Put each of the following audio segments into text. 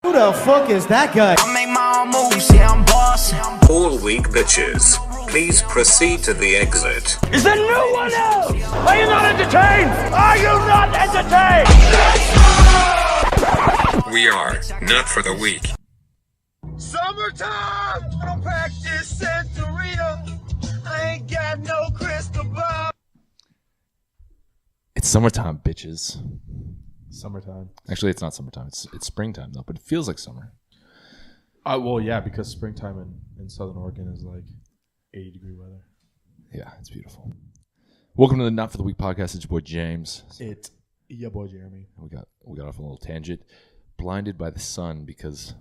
Who the fuck is that guy? I make my own moves, yeah, I'm bossing. All weak bitches, please proceed to the exit. Is there no one else? Are you not entertained? Are you not entertained? We are not for the weak. Summertime! Don't practice Santeria. I ain't got no crystal ball. It's summertime, bitches. Summertime. Actually, it's not summertime. It's springtime, though, but it feels like summer. Well, yeah, because springtime in Southern Oregon is like 80-degree weather. Yeah, it's beautiful. Welcome to the Not for the Week podcast. It's your boy James. It's your boy Jeremy. We got off a little tangent. Blinded by the sun because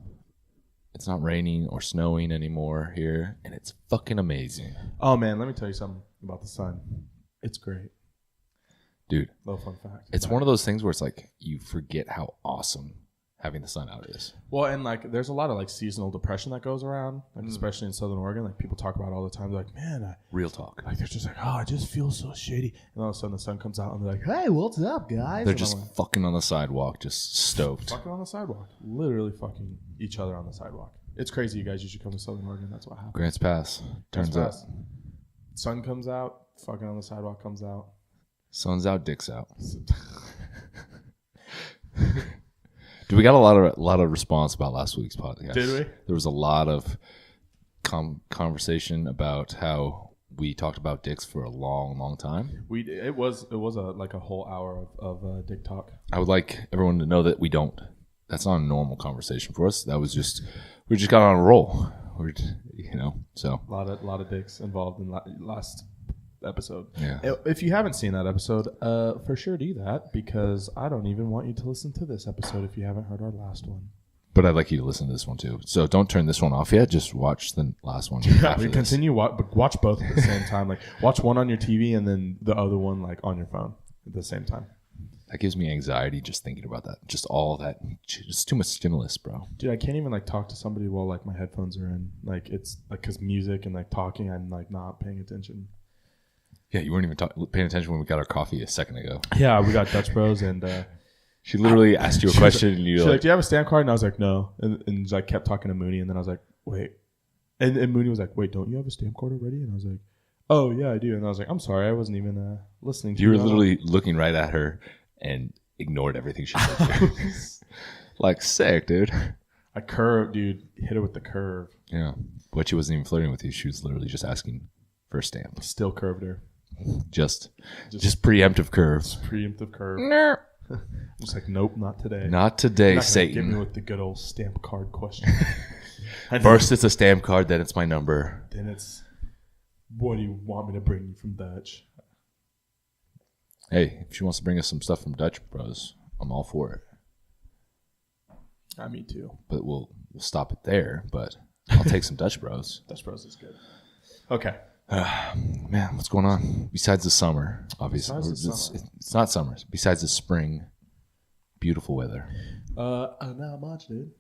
it's not raining or snowing anymore here, and it's fucking amazing. Oh, man, let me tell you something about the sun. It's great. Dude, little fun fact. It's one of those things where it's like you forget how awesome having the sun out is. Well, and like there's a lot of like seasonal depression that goes around, like especially in Southern Oregon. Like people talk about it all the time. They're like, man, real talk. Like they're just like, oh, I just feel so shady. And all of a sudden the sun comes out and they're like, hey, what's up, guys? They're and just like, fucking on the sidewalk, just stoked. fucking on the sidewalk. Literally fucking each other on the sidewalk. It's crazy, you guys. You should come to Southern Oregon. That's what happens. Grants Pass. Turns out. Sun comes out, fucking on the sidewalk comes out. Sun's out, dick's out. Dude, we got a lot of response about last week's podcast. Did we? There was a lot of conversation about how we talked about dicks for a long time. It was a whole hour of dick talk. I would like everyone to know that we don't. That's not a normal conversation for us. That was just we just got on a roll. So a lot of dicks involved in last episode. Yeah. If you haven't seen that episode, for sure do that, because I don't even want you to listen to this episode if you haven't heard our last one. But I'd like you to listen to this one too. So don't turn this one off yet. Just watch the last one. Continue watch both at the same time. Like watch one on your TV and then the other one like on your phone at the same time. That gives me anxiety just thinking about that. Just all that. Just too much stimulus, bro. Dude, I can't even like talk to somebody while like my headphones are in. Like it's like because music and like talking, I'm like not paying attention. Yeah, you weren't even paying attention when we got our coffee a second ago. Yeah, we got Dutch Bros, and she literally asked you a question, and you she's like, "Do you have a stamp card?" And I was like, "No," and like kept talking to Mooney, and then I was like, "Wait," and Mooney was like, "Wait, don't you have a stamp card already?" And I was like, "Oh yeah, I do," and I was like, "I'm sorry, I wasn't even listening to you." You were literally looking right at her and ignored everything she said. Like, sick, dude. I curved, dude. Hit her with the curve. Yeah, but she wasn't even flirting with you. She was literally just asking for a stamp. Still curved her. Just preemptive curve. Preemptive curve. No. Just like, nope, not today. Not today, not Satan. Get me with the good old stamp card question. First it's a stamp card, then it's my number. Then it's, what do you want me to bring you from Dutch? Hey, if she wants to bring us some stuff from Dutch Bros, I'm all for it. Me too. But we'll stop it there. But I'll take some Dutch Bros. Dutch Bros is good. Okay. Man, what's going on? Besides the summer, obviously. It's not summer. Besides the spring, beautiful weather. Not much, dude. You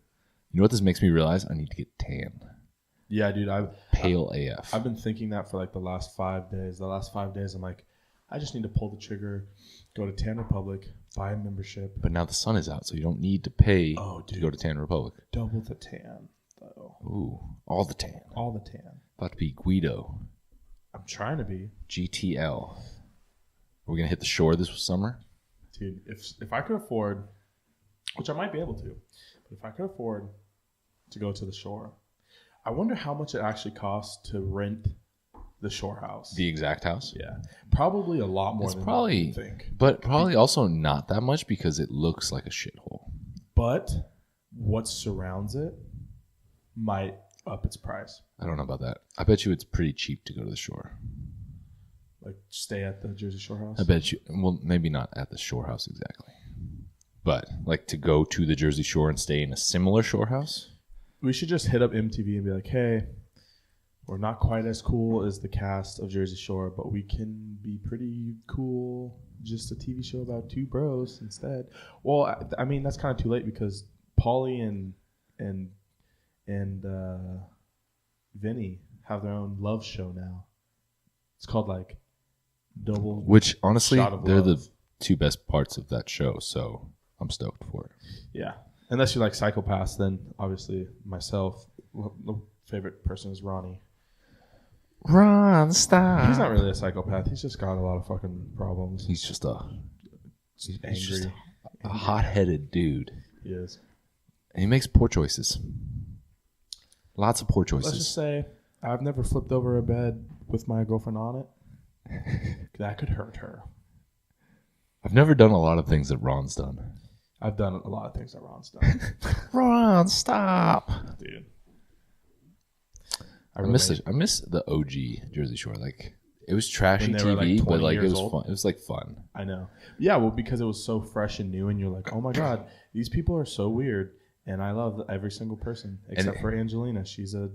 know what this makes me realize? I need to get tan. Yeah, dude. Pale AF. I've been thinking that for like the last 5 days. The last 5 days, I'm like, I just need to pull the trigger, go to Tan Republic, buy a membership. But now the sun is out, so you don't need to pay to go to Tan Republic. Double the tan, though. Ooh, all the tan. All the tan. About to be Guido. I'm trying to be. GTL. Are we going to hit the shore this summer? Dude, if I could afford, which I might be able to, but if I could afford to go to the shore, I wonder how much it actually costs to rent the shore house. The exact house? Yeah. Probably a lot more than you think. But probably also not that much because it looks like a shithole. But what surrounds it might up its price. I don't know about that. I bet you it's pretty cheap to go to the shore. Like stay at the Jersey Shore house? I bet you, well, maybe not at the shore house exactly. But like to go to the Jersey Shore and stay in a similar shore house? We should just hit up MTV and be like, hey, we're not quite as cool as the cast of Jersey Shore, but we can be pretty cool. Just a TV show about two bros instead. Well, I mean, that's kind of too late because Pauly and Vinny have their own love show now. It's called like Double. Which honestly, Shot of they're Love. the two best parts of that show. So I'm stoked for it. Yeah. Unless you like psychopaths, then obviously myself, the favorite person is Ronnie. Ron, stop. He's not really a psychopath. He's just got a lot of fucking problems. He's just angry. A hot-headed dude. He is. And he makes poor choices. Lots of poor choices. Let's just say I've never flipped over a bed with my girlfriend on it. That could hurt her. I've never done a lot of things that Ron's done. I've done a lot of things that Ron's done. Ron, stop. Dude. I miss the OG Jersey Shore. Like, it was trashy When they were, TV, like, but 20 like it years was old. fun. It was like fun. I know. Yeah, well, because it was so fresh and new, and you're like, oh my God, these people are so weird. And I love every single person except for Angelina. She's a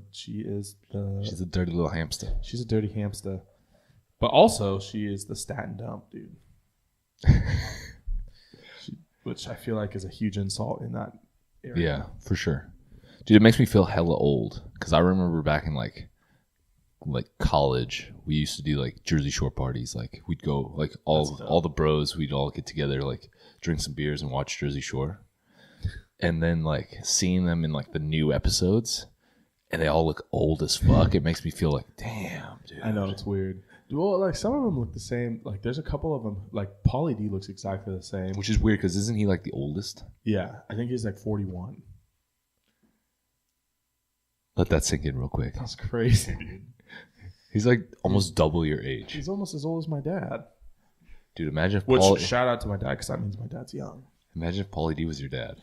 dirty little hamster. She's a dirty hamster. But also, she is the statin dump, dude. Which I feel like is a huge insult in that area. Yeah, for sure. Dude, it makes me feel hella old. Because I remember back in like college, we used to do like Jersey Shore parties. Like we'd go, like all the bros, we'd all get together, like drink some beers and watch Jersey Shore. And then like seeing them in like the new episodes, and they all look old as fuck. It makes me feel like, damn, dude. I know, it's weird. Well, like some of them look the same. Like there's a couple of them. Like Pauly D looks exactly the same. Which is weird because isn't he like the oldest? Yeah, I think he's like 41. Let that sink in real quick. That's crazy, dude. He's like almost double your age. He's almost as old as my dad. Dude, imagine if Which shout out to my dad because that means my dad's young. Imagine if Pauly D was your dad.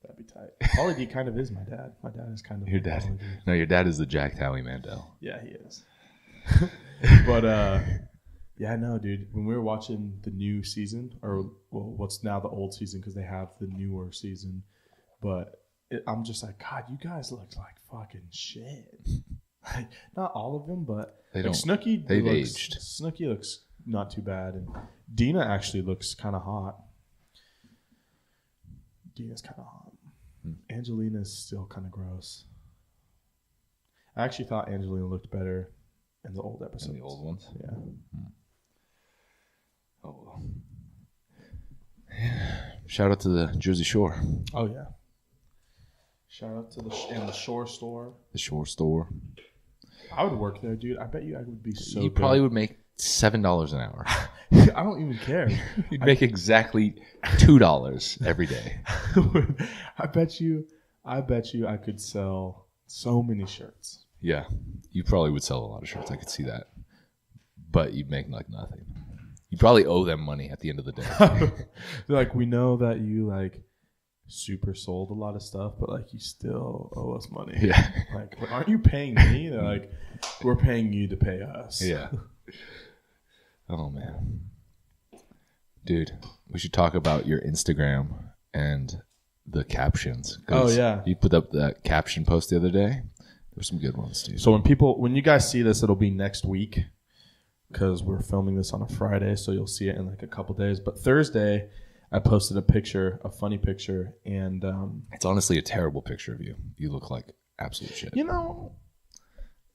That'd be tight. Pauly D kind of is my dad. My dad is kind of Your dad. Pauly D. No, your dad is the Jack Howie Mandel. Yeah, he is. But yeah, no, dude. When we were watching the new season, or well, what's now the old season because they have the newer season, but I'm just like, God, you guys look like fucking shit. Like, not all of them, but They like don't. Snooki. They've looks, aged. Snooki looks not too bad, and Dina actually looks kind of hot. Dina's kind of hot. Angelina's still kind of gross. I actually thought Angelina looked better in the old episodes. In the old ones? Yeah. Oh, well. Shout out to the Jersey Shore. Oh, yeah. Shout out to the Shore Store. The Shore Store. I would work there, dude. I bet you I would be so You good. probably would make $7 an hour. I don't even care. You'd make exactly $2 every day. I bet you I could sell so many shirts. Yeah. You probably would sell a lot of shirts. I could see that. But you'd make like nothing. You'd probably owe them money at the end of the day. They're like, we know that you like super sold a lot of stuff, but like you still owe us money. Yeah. Like, aren't you paying me? They're like, we're paying you to pay us. Yeah. Oh, man. Dude, we should talk about your Instagram and the captions. 'Cause Oh, yeah. You put up that caption post the other day. There were some good ones, dude. So when you guys see this, it'll be next week because we're filming this on a Friday, so you'll see it in like a couple days. But Thursday, I posted a funny picture, and It's honestly a terrible picture of you. You look like absolute shit. you know,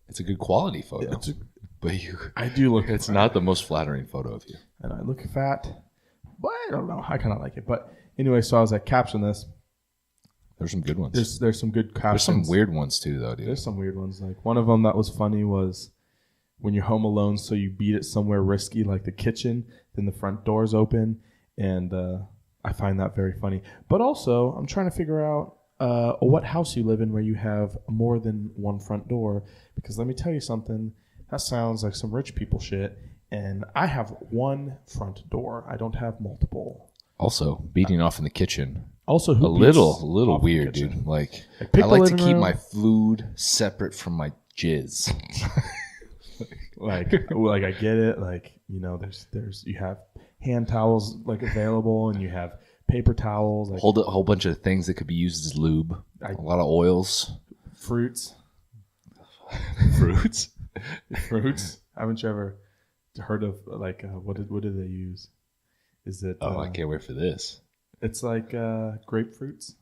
It's a good quality photo. But I do look. it's not the most flattering photo of you. And I look fat, but I don't know. I kind of like it. But anyway, so I was like, caption this. There's some good ones. There's some good captions. There's some weird ones too, though, dude. There's some weird ones. Like one of them that was funny was when you're home alone, so you beat it somewhere risky, like the kitchen. Then the front door's open, and I find that very funny. But also, I'm trying to figure out what house you live in where you have more than one front door. Because let me tell you something. That sounds like some rich people shit. And I have one front door. I don't have multiple. Also, beating off in the kitchen. Also, A little weird, dude. Like pick I the like to living keep room. my food separate from my jizz. Like I get it. Like, you know, there's you have hand towels like available, and you have paper towels, like Hold a whole bunch of things that could be used as lube. A lot of oils, fruits. fruits. Haven't you ever heard of like what do they use? Is it? Oh, I can't wait for this. It's like grapefruits.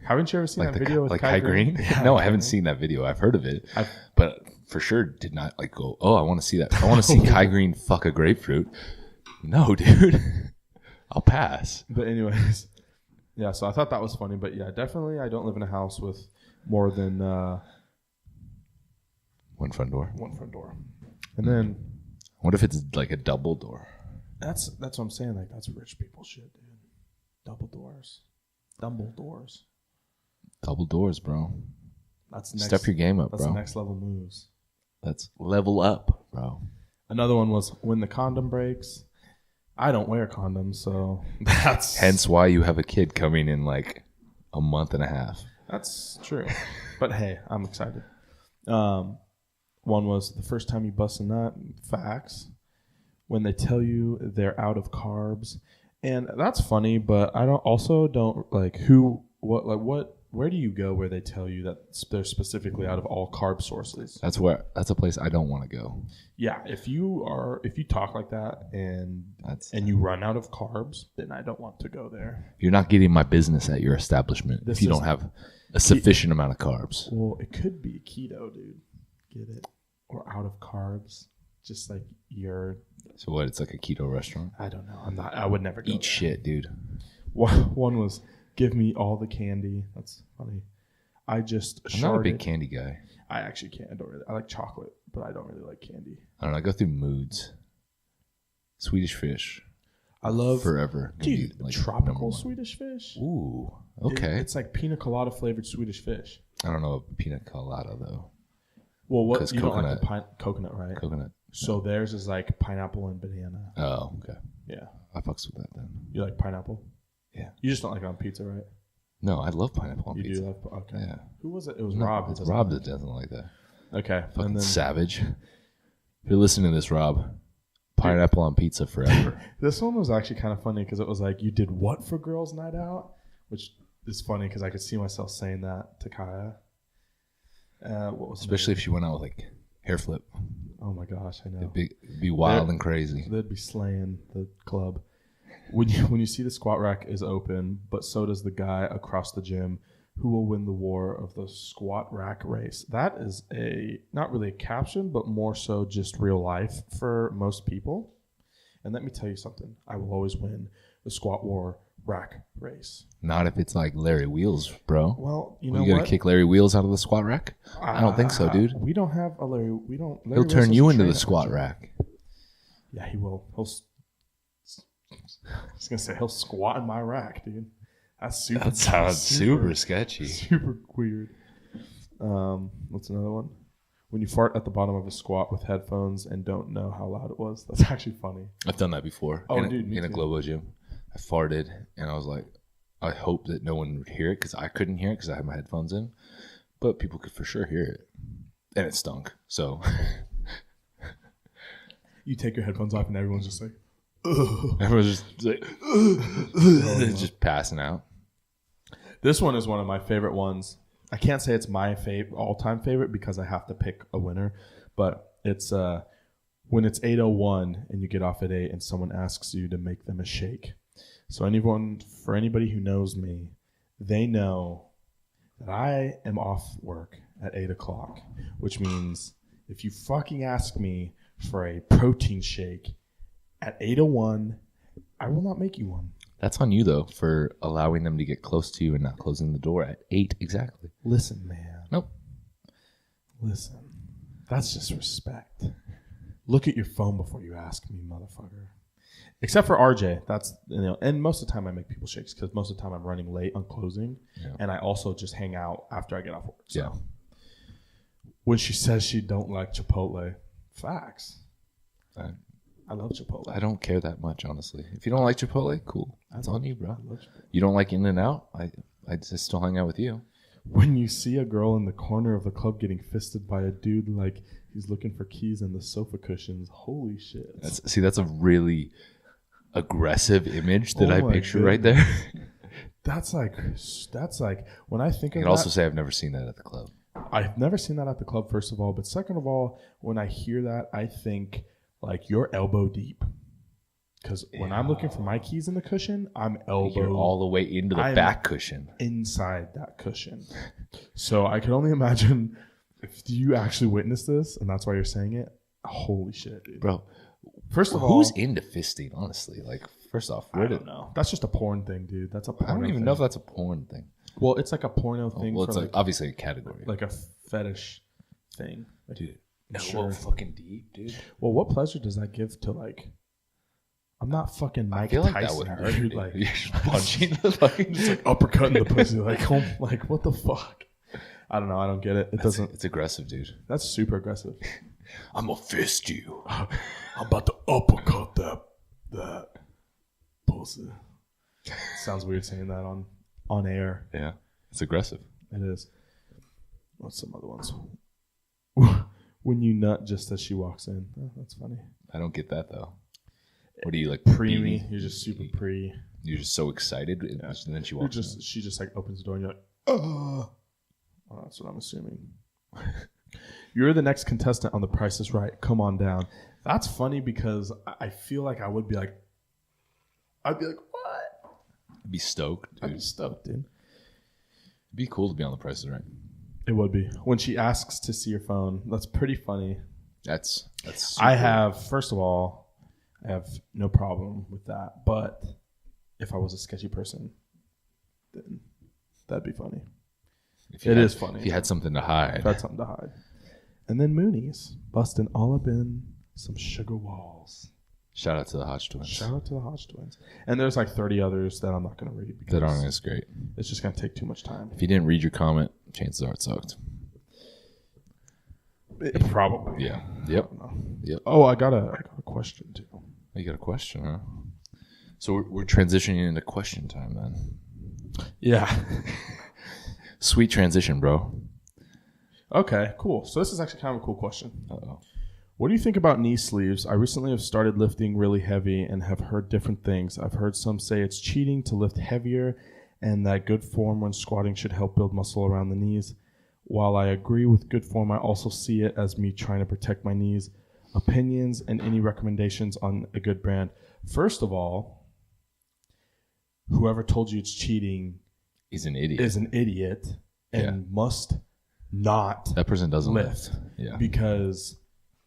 Haven't you ever seen Like that video with like Kai Kai Green? Yeah, No, I Kai haven't Green. seen that video. I've heard of it, but for sure did not like go. Oh, I want to see that. I want to see Kai Green fuck a grapefruit. No, dude. I'll pass. But anyways, Yeah, so I thought that was funny. But yeah, definitely I don't live in a house with more than One front door. one front door. And then What if it's like a double door? that's what I'm saying. Like, that's rich people shit, dude. Double doors. Double doors. Double doors, bro. That's next, Step your game up, that's bro. the next level moves. That's level up, bro. Another one was when the condom breaks. I don't wear condoms, so that's Hence why you have a kid coming in like a month and a half. that's true. But hey, I'm excited. One was the first time you bust a nut. Facts. When they tell you they're out of carbs, and that's funny. But I don't like where do you go where they tell you that they're specifically out of all carb sources? That's a place I don't want to go. Yeah, if you talk like that and you run out of carbs, then I don't want to go there. You're not getting my business at your establishment if you don't have a sufficient amount of carbs. Well, it could be keto, dude. Get it? Or out of carbs, just like your. So what? It's like a keto restaurant. I don't know. I would never go Eat there. shit, dude. One was give me all the candy. That's funny. I'm not a big candy guy. I actually can't. I like chocolate, but I don't really like candy. I don't know. I go through moods. Swedish fish. I love forever. Dude, Like tropical Swedish fish. Ooh, okay. It's like pina colada flavored Swedish fish. I don't know a pina colada though. Well, what 'Cause you don't like coconut. the coconut, right? Coconut. So theirs is like pineapple and banana. Oh, okay. Yeah, I fucks with that then. you like pineapple? Yeah. You just don't like it on pizza, right? No, I love pineapple on You pizza. do love. Okay. Yeah. Who was it? It was No, Rob. It's doesn't Rob like that doesn't like that. it. Okay. Fucking And then savage. If you're listening to this, Rob, pineapple on pizza forever. this one was actually kind of funny because it was like, you did what for girls' night out? Which is funny because I could see myself saying that to Kaya. What was Especially if she went out with like hair flip. Oh my gosh, I know. It'd be wild and crazy. They'd be slaying the club. When you see the squat rack is open, but so does the guy across the gym, who will win the war of the squat rack race? That is not really a caption, but more so just real life for most people. And let me tell you something. I will always win the squat war rack race. Not if it's like Larry Wheels, bro. Well, you know You gonna what? kick Larry Wheels out of the squat rack? I don't think so, dude. We don't have a Larry. We don't. Larry He'll turn Wilson's you a into the trainer. squat rack. Yeah, he will. I was gonna say he'll squat in my rack, dude. That's super. That sounds super sketchy. Super weird. What's another one? When you fart at the bottom of a squat with headphones and don't know how loud it was. That's actually funny. I've done that before. Oh, in dude, me in a too. Globo gym. I farted and I was like, I hope that no one would hear it because I couldn't hear it because I had my headphones in, but people could for sure hear it, and it stunk. So You take your headphones off and everyone's just like, everyone's just like, just passing out. This one is one of my favorite ones. I can't say it's my all-time favorite because I have to pick a winner, but it's when it's 8:01 and you get off at 8 and someone asks you to make them a shake. So for anybody who knows me, they know that I am off work at 8 o'clock, which means if you fucking ask me for a protein shake at 8:01, I will not make you one. That's on you though for allowing them to get close to you and not closing the door at 8 exactly. Listen, man. Nope. Listen. That's just respect. Look at your phone before you ask me, motherfucker. Except for RJ. That's, and most of the time I make people shakes because most of the time I'm running late on closing. Yeah. And I also just hang out after I get off work. So. Yeah. When she says she don't like Chipotle, facts. I love Chipotle. I don't care that much, honestly. If you don't like Chipotle, cool. That's on you, bro. I love Chipotle. You don't like In-N-Out? I just still hang out with you. When you see a girl in the corner of the club getting fisted by a dude like he's looking for keys in the sofa cushions, holy shit. That's a really aggressive image that Oh I my picture right there. That's like when I think I of can that. also say I've never seen that at the club. I've never seen that at the club, first of all. But second of all, when I hear that, I think like you're elbow deep. Because when I'm looking for my keys in the cushion, I'm You're all the way into the I'm back cushion. inside that cushion. So I can only imagine if you actually witnessed this, and that's why you're saying it. Holy shit, dude. Bro, First of all, who's into fisting, honestly? Like, First off, I don't know. That's just a porn thing, dude. That's a porno I don't even thing. know if that's a porn thing. Well, it's like a porno thing. Well, it's for like obviously a category. like a fetish thing. Like, Dude, sure. fucking deep, dude. Well, what pleasure does that give to like? I'm not fucking Mike I feel like Tyson, that would hurt. dude. Dude. Like You're just punching the fucking just like uppercutting the pussy. Like, oh, like what the fuck? I don't know. I don't get it. It doesn't. It's aggressive, dude. That's super aggressive. I'm gonna fist you. I'm about to uppercut that pussy. Sounds weird saying that on air. Yeah, it's aggressive. It is. What's some other ones? When you nut just as she walks in. Oh, that's funny. I don't get that though. What do you like? Preemie. You're just super pre. You're just so excited, and then she walks. She just like opens the door, and you're like, oh, that's what I'm assuming. You're the next contestant on The Price is Right. Come on down. That's funny because I feel like I would be like, I'd be like, what? I'd be stoked, dude. I'd be stoked, dude. It'd be cool to be on The Price is Right. It would be. When she asks to see your phone, that's pretty funny. That's. First of all, I have no problem with that. But if I was a sketchy person, then that'd be funny. It is funny. If you had something to hide. If I had something to hide. And then Mooney's busting all up in some sugar walls. Shout out to the Hodge twins. Shout out to the Hodge twins. And there's like 30 others that I'm not going to read because That aren't as great. it's just going to take too much time. If you didn't read your comment, chances are it sucked. Probably. Yeah. Yep. I don't know. Yep. Oh, I got a question too. You got a question, huh? So we're transitioning into question time then. Yeah. Sweet transition, bro. Okay, cool. So this is actually kind of a cool question. Uh-oh. What do you think about knee sleeves? I recently have started lifting really heavy and have heard different things. I've heard some say it's cheating to lift heavier and that good form when squatting should help build muscle around the knees. While I agree with good form, I also see it as me trying to protect my knees. Opinions and any recommendations on a good brand. First of all, whoever told you it's cheating He's an idiot. is an idiot and must not That person doesn't lift. Yeah. Because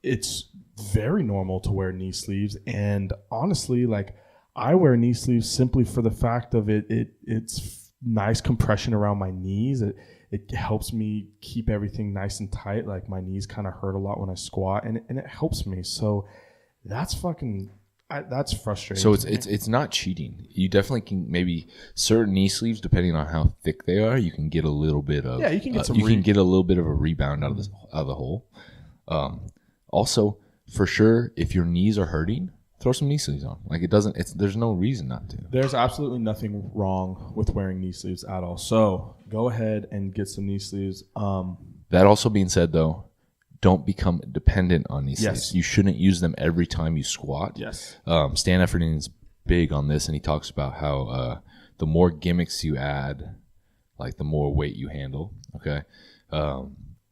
it's very normal to wear knee sleeves. And honestly, like I wear knee sleeves simply for the fact of it's nice compression around my knees. It helps me keep everything nice and tight. Like my knees kind of hurt a lot when I squat and it helps me. So that's that's frustrating. So it's not cheating. You definitely can maybe certain knee sleeves, depending on how thick they are, you can get a little bit of you can get some can get a little bit of a rebound out of the hole. Also, for sure, if your knees are hurting, throw some knee sleeves on. Like there's no reason not to. There's absolutely nothing wrong with wearing knee sleeves at all. So go ahead and get some knee sleeves. That also being said, though, don't become dependent on knee sleeves. Yes. You shouldn't use them every time you squat. Yes. Stan Efferding is big on this, and he talks about how the more gimmicks you add, like the more weight you handle. Okay.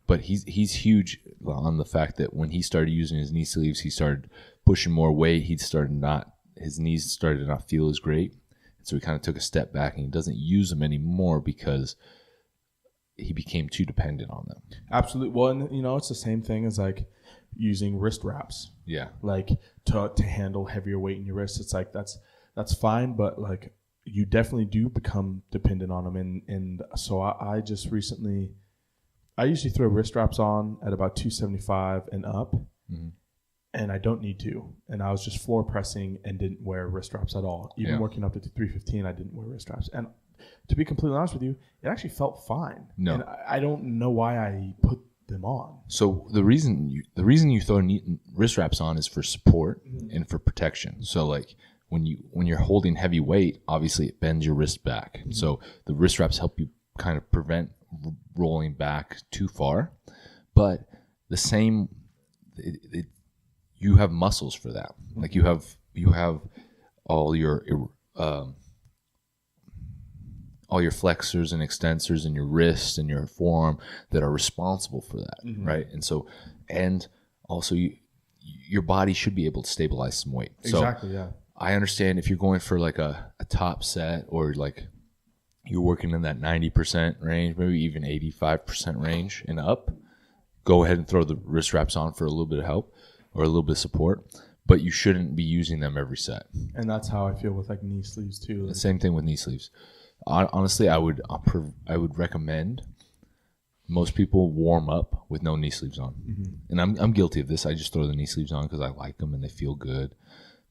But he's huge on the fact that when he started using his knee sleeves, he started pushing more weight. His knees started to not feel as great. And so he kind of took a step back and he doesn't use them anymore because he became too dependent on them. Absolutely. Well, and, it's the same thing as like using wrist wraps. Yeah. Like to handle heavier weight in your wrist. It's like that's fine, but like you definitely do become dependent on them. And so I just recently, I usually throw wrist wraps on at about 275 and up. Mm-hmm. And I don't need to. And I was just floor pressing and didn't wear wrist wraps at all. Even working up to 315, I didn't wear wrist wraps. And to be completely honest with you, it actually felt fine. No. And I don't know why I put them on. So the reason you throw wrist wraps on is for support and for protection. So like when you're holding heavy weight, obviously it bends your wrist back. Mm-hmm. So the wrist wraps help you kind of prevent rolling back too far. But the same, you have muscles for that. Like you have all your flexors and extensors in your wrist and your forearm that are responsible for that, right? And also your body should be able to stabilize some weight. Exactly, yeah. I understand if you're going for like a top set or like you're working in that 90% range, maybe even 85% range and up, go ahead and throw the wrist wraps on for a little bit of help or a little bit of support. but you shouldn't be using them every set. And that's how I feel with like knee sleeves too. The same thing with knee sleeves. Honestly, I would recommend most people warm up with no knee sleeves on. And I'm guilty of this. I just throw the knee sleeves on because I like them and they feel good.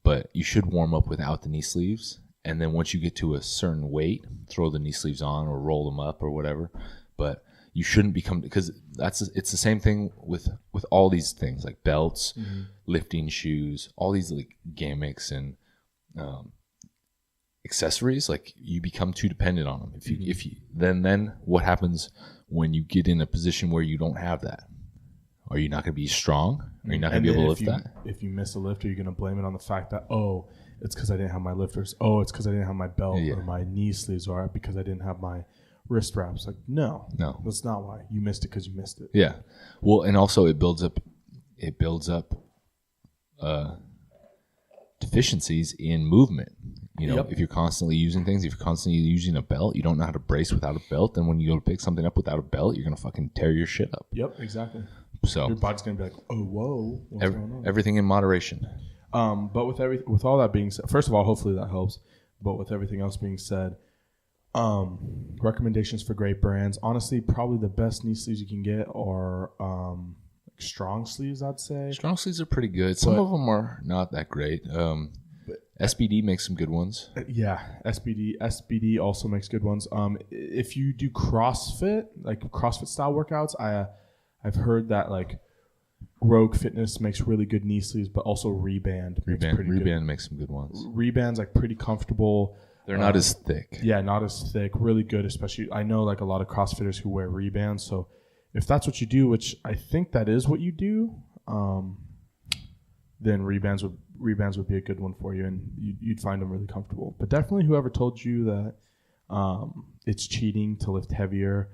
But you should warm up without the knee sleeves. And then once you get to a certain weight, throw the knee sleeves on or roll them up or whatever. But you shouldn't become, because it's the same thing with all these things like belts, lifting shoes, all these like gimmicks and accessories. Like you become too dependent on them. If you then what happens when you get in a position where you don't have that? Are you not going to be strong? Are you not going to be able to lift that? If you miss a lift, are you going to blame it on the fact that, oh, it's because I didn't have my lifters? Oh, it's because I didn't have my belt or my knee sleeves, or because I didn't have my wrist wraps? Like, no, that's not why. You missed it because you missed it. Yeah. Well, and also it builds up deficiencies in movement. You know, if you're constantly using things, if you're constantly using a belt, you don't know how to brace without a belt. Then when you go to pick something up without a belt, you're going to fucking tear your shit up. Yep, exactly. So your body's going to be like, oh, whoa, what's going on? Everything in moderation. But with all that being said, first of all, hopefully that helps. But with everything else being said, recommendations for great brands. Honestly, probably the best knee sleeves you can get are strong sleeves, I'd say. Strong sleeves are pretty good. Some of them are not that great. SBD makes some good ones. Yeah, SBD also makes good ones. If you do CrossFit, like CrossFit style workouts, I've heard that like Rogue Fitness makes really good knee sleeves, but also Reband makes some good ones. Reband's like pretty comfortable. They're not as thick. Yeah, not as thick. Really good, especially I know like a lot of CrossFitters who wear Rebands. So if that's what you do, which I think that is what you do, then Rebands would be a good one for you, and you'd find them really comfortable. But definitely whoever told you that it's cheating to lift heavier,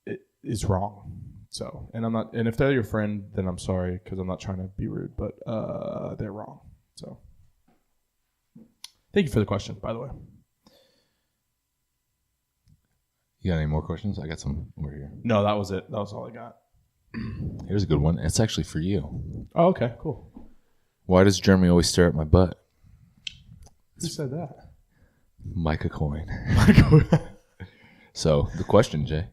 it is wrong. So, and if they're your friend, then I'm sorry because I'm not trying to be rude, but they're wrong. So, thank you for the question, by the way. You got any more questions? I got some over here. No, that was it. That was all I got. Here's a good one. It's actually for you. Oh, okay, cool. Why does Jeremy always stare at my butt? Who said that? Micah Coin. So, the question, Jay.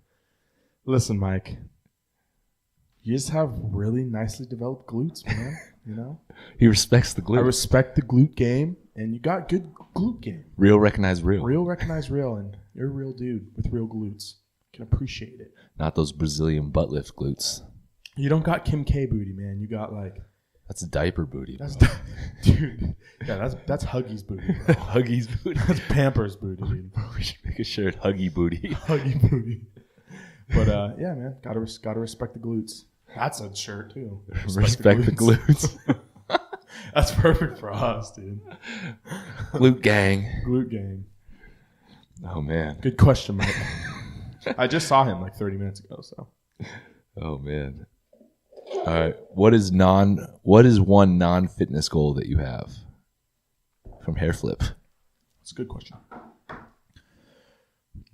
Listen, Mike. You just have really nicely developed glutes, man. You know? He respects the glute. I respect the glute game, and you got good glute game. Real recognize real. Real recognize real, and you're a real dude with real glutes. Can appreciate it. Not those Brazilian butt lift glutes. You don't got Kim K booty, man. You got like... That's a diaper booty, bro. Dude. Yeah, that's Huggies booty, bro. Huggies booty. That's Pampers booty, dude. We should make a shirt, Huggy booty. Huggy booty. But yeah, man, gotta respect the glutes. That's a shirt too. Respect the glutes. That's perfect for us, dude. Glute gang. Glute gang. Oh man. Good question, Mike. I just saw him like 30 minutes ago. So. Oh man. All right. What is one non-fitness goal that you have from Hairflip? That's a good question.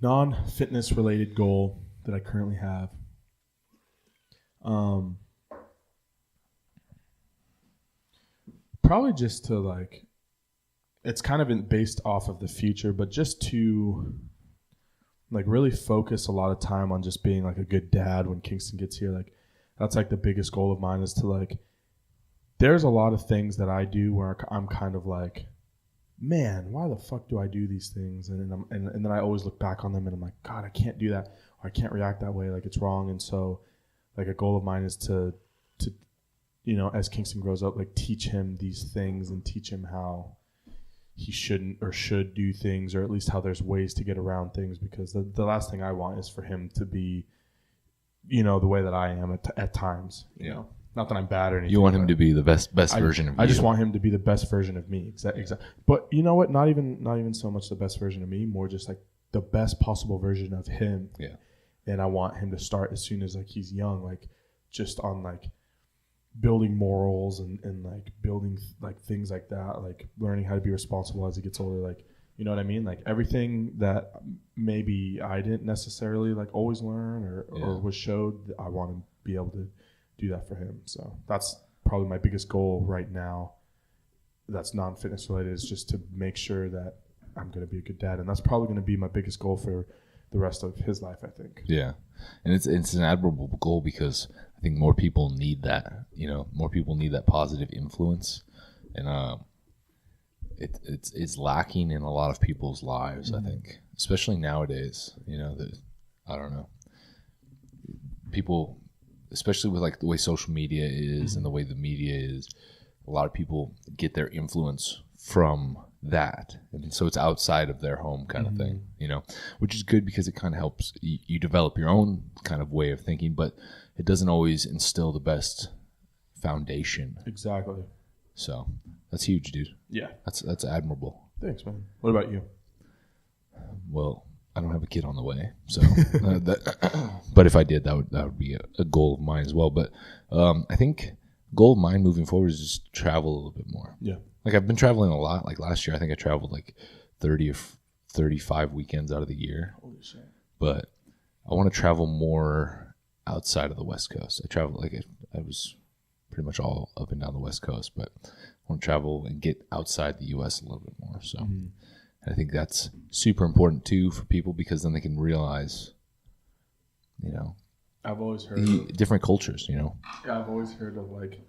Non-fitness related goal that I currently have. Probably just to like, it's kind of based off of the future, but just to like really focus a lot of time on just being like a good dad when Kingston gets here. Like that's like the biggest goal of mine is to like, there's a lot of things that I do where I'm kind of like, man, why the fuck do I do these things? And then I always look back on them and I'm like, God, I can't do that. Or I can't react that way. Like it's wrong. And so like a goal of mine is to, you know, as Kingston grows up, like teach him these things and teach him how he shouldn't or should do things, or at least how there's ways to get around things. Because the last thing I want is for him to be, you know, the way that I am at times, you know. Not that I'm bad or anything. You want him to be the best version of you. I just want him to be the best version of me. Exactly. But you know what? Not even so much the best version of me, more just like the best possible version of him. Yeah. And I want him to start as soon as like he's young, like just on like building morals and like building like things like that, like learning how to be responsible as he gets older. Like, you know what I mean? Like everything that maybe I didn't necessarily like always learn or was showed, I want to be able to do that for him. So that's probably my biggest goal right now. that's non-fitness related is just to make sure that I'm going to be a good dad. And that's probably going to be my biggest goal for the rest of his life, I think. Yeah. And it's an admirable goal because I think more people need that, more people need that positive influence. And it's lacking in a lot of people's lives, I think, especially nowadays, I don't know. People, especially with like the way social media is and the way the media is, a lot of people get their influence from that, and so it's outside of their home kind of thing, which is good because it kind of helps you develop your own kind of way of thinking, but it doesn't always instill the best foundation. Exactly. So that's huge, dude. Yeah, that's admirable. Thanks, man. What about you? Well, I don't have a kid on the way, so but if I did, that would be a goal of mine as well. But I think goal of mine moving forward is just travel a little bit more. Yeah. Like I've been traveling a lot. Like last year, I think I traveled like 30 or 35 weekends out of the year. Holy shit. But I want to travel more outside of the West Coast. I traveled I was pretty much all up and down the West Coast, but I want to travel and get outside the U.S. a little bit more. So I think that's super important too for people because then they can realize, I've always heard different cultures, Yeah, I've always heard of like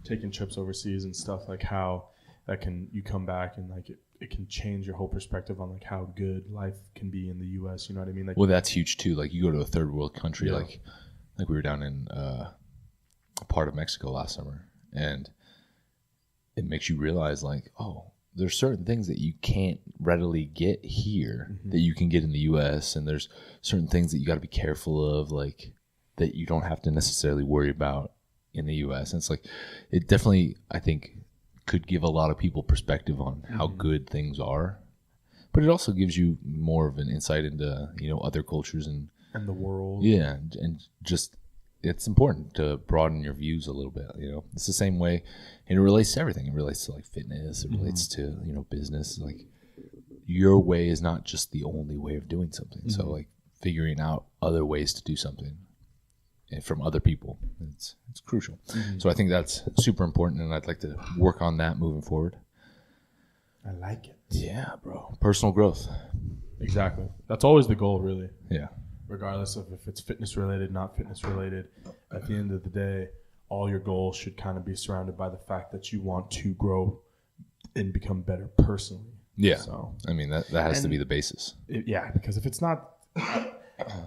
taking trips overseas and stuff, like how that you come back and like it can change your whole perspective on like how good life can be in the U.S. You know what I mean? Like, well, that's huge too. Like you go to a third world country, Yeah. like we were down in a part of Mexico last summer, and it makes you realize like, oh, there's certain things that you can't readily get here that you can get in the U.S. and there's certain things that you got to be careful of, like that you don't have to necessarily worry about in the U.S. And it's like, it definitely, I think, could give a lot of people perspective on how good things are, but it also gives you more of an insight into, other cultures and the world. Yeah. And just, it's important to broaden your views a little bit. It's the same way, and it relates to everything. It relates to like fitness. It relates to, business. Like your way is not just the only way of doing something. So like figuring out other ways to do something from other people, it's crucial. So I think that's super important, and I'd like to work on that moving forward. I like it. Yeah, bro. Personal growth. Exactly. That's always the goal, really. Yeah. Regardless of if it's fitness related, not fitness related, at the end of the day, all your goals should kind of be surrounded by the fact that you want to grow and become better personally. Yeah. So I mean, that has to be the basis. Because if it's not, I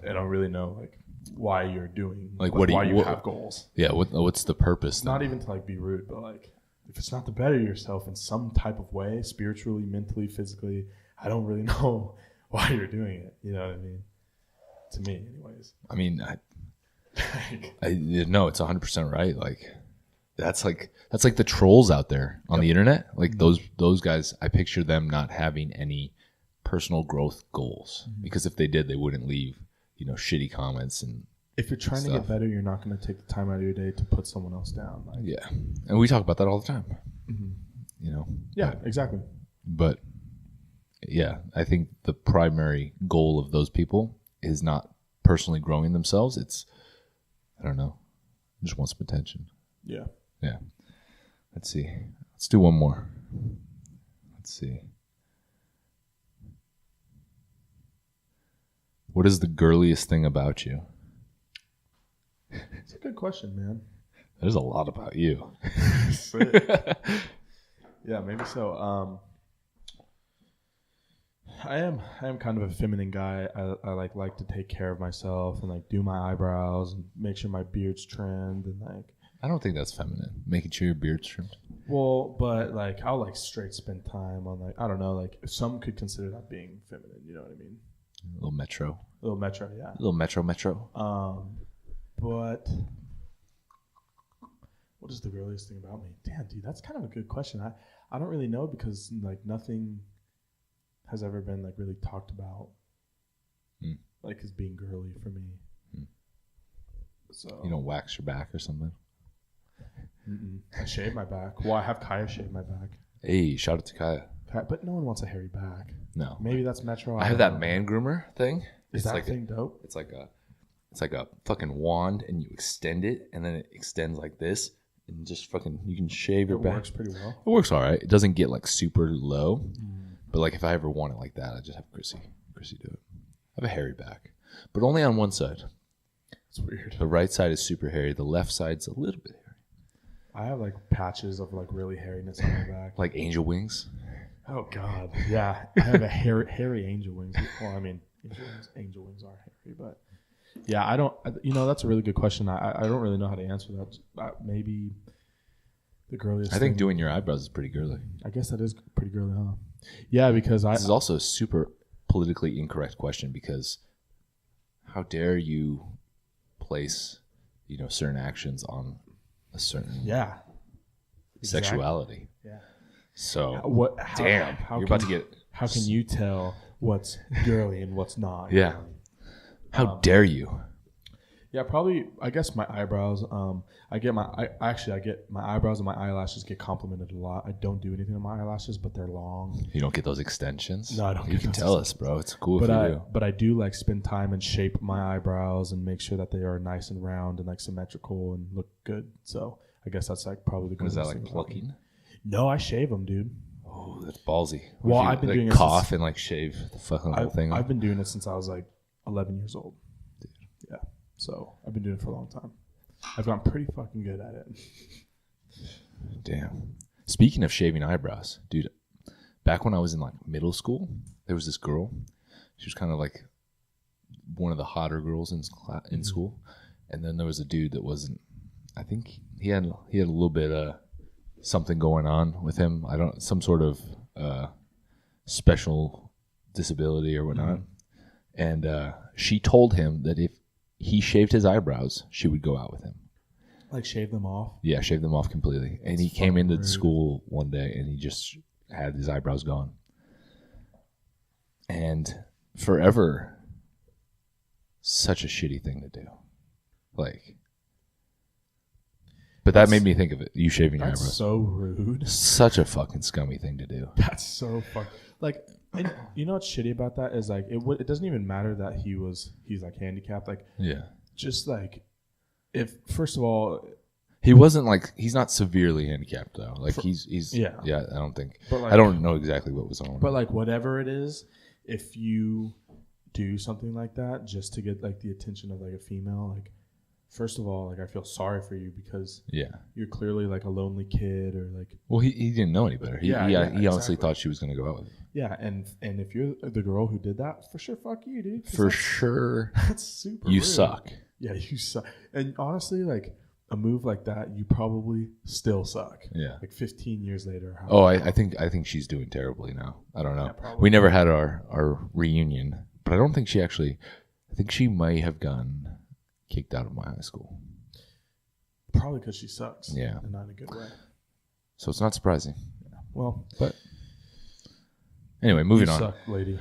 don't really know like why you're doing, like why you have goals. Yeah. What's the purpose? Not even to like be rude, but like if it's not to better yourself in some type of way, spiritually, mentally, physically, I don't really know why you're doing it. You know what I mean? To me, anyways. I mean, no, it's 100% right. Like that's like the trolls out there on the internet. Like those guys, I picture them not having any personal growth goals because if they did, they wouldn't leave, shitty comments and. If you're trying to get better, you're not going to take the time out of your day to put someone else down. Like, yeah, and we talk about that all the time. Yeah, exactly. But yeah, I think the primary goal of those people is not personally growing themselves. It's, I don't know, just want some attention. Yeah. Yeah. Let's see. Let's do one more. Let's see. What is the girliest thing about you? It's a good question, man. There's a lot about you. Yeah, maybe so. I am kind of a feminine guy. I like to take care of myself and like do my eyebrows and make sure my beard's trimmed and like. I don't think that's feminine. Making sure your beard's trimmed. Well, but like I'll like straight spend time on like, I don't know, like some could consider that being feminine. You know what I mean? A little metro. A little metro, yeah. A little metro. But what is the girliest thing about me? Damn, dude, that's kind of a good question. I don't really know because like nothing has ever been like really talked about like as being girly for me. So you don't wax your back or something? I shave my back. Well, I have Kaya shave my back. Hey, shout out to Kaya. But no one wants a hairy back. No. Maybe that's metro. I have that man groomer thing. Is that thing dope? It's like a fucking wand, and you extend it, and then it extends like this, and just fucking you can shave your It back. works pretty well. It works all right. It doesn't get like super low, but like if I ever want it like that, I just have Chrissy do it. I have a hairy back, but only on one side. It's weird. The right side is super hairy. The left side's a little bit hairy. I have like patches of like really hairiness on my back. Like angel wings. Oh God, yeah. I have a hairy angel wings. Well, I mean, angel wings are hairy, but yeah, I don't. You know, that's a really good question. I don't really know how to answer that. Maybe the girliest. I think thing- doing your eyebrows is pretty girly. I guess that is pretty girly, huh? Yeah, because This is also a super politically incorrect question because how dare you place, certain actions on a certain yeah, sexuality. yeah. So Damn, you're about to get. How can you tell what's girly and what's not? Yeah. How dare you? Yeah, probably. I guess my eyebrows. I get my eyebrows and my eyelashes get complimented a lot. I don't do anything on my eyelashes, but they're long. You don't get those extensions? No, I don't You get can those tell us, bro. It's cool if But you do. but I do like spend time and shape my eyebrows and make sure that they are nice and round and like symmetrical and look good. So I guess that's like probably the. Was that coolest like thing about me. plucking? No, I shave them, dude. Oh, that's ballsy. Well, If you, I've been like, doing it cough since- and like shave the fucking whole thing. I've been doing it since I was like 11 years old. Dude. Yeah, so I've been doing it for a long time. I've gotten pretty fucking good at it. Damn. Speaking of shaving eyebrows, dude, back when I was in like middle school, there was this girl. She was kind of like one of the hotter girls in school, and then there was a dude that wasn't. I think he had a little bit something going on with him. Some sort of special disability or whatnot. And she told him that if he shaved his eyebrows, she would go out with him. Like shave them off. Yeah, shaved them off completely. And he came into the school one day and he just had his eyebrows gone. And forever, such a shitty thing to do. But that made me think of it. You shaving your That's eyebrows. so rude. Such a fucking scummy thing to do. That's so fuck. Like, and you know what's shitty about that is like it doesn't even matter that he's like handicapped. Like, Yeah. just like if first of all, He wasn't like, he's not severely handicapped though. Like he's yeah. I don't think. But like, I don't know exactly what was on. But like whatever it is, if you do something like that just to get like the attention of like a female, like first of all, like I feel sorry for you because you're clearly like a lonely kid or like. Well, he didn't know any better. He honestly exactly. thought she was going to go out with him. Yeah, and if you're the girl who did that, for sure, fuck you, dude. 'Cause For that's- sure, That's super. you rude. suck. Yeah, you suck. And honestly, like a move like that, you probably still suck. Yeah. Like 15 years later. Oh, I think she's doing terribly now. I don't know. probably. We never had our reunion, but I don't think she actually. I think she may have gotten kicked out of my high school. Probably because she sucks. Yeah. And not in a good way. So it's not surprising. Well, But anyway, moving you on. suck, lady.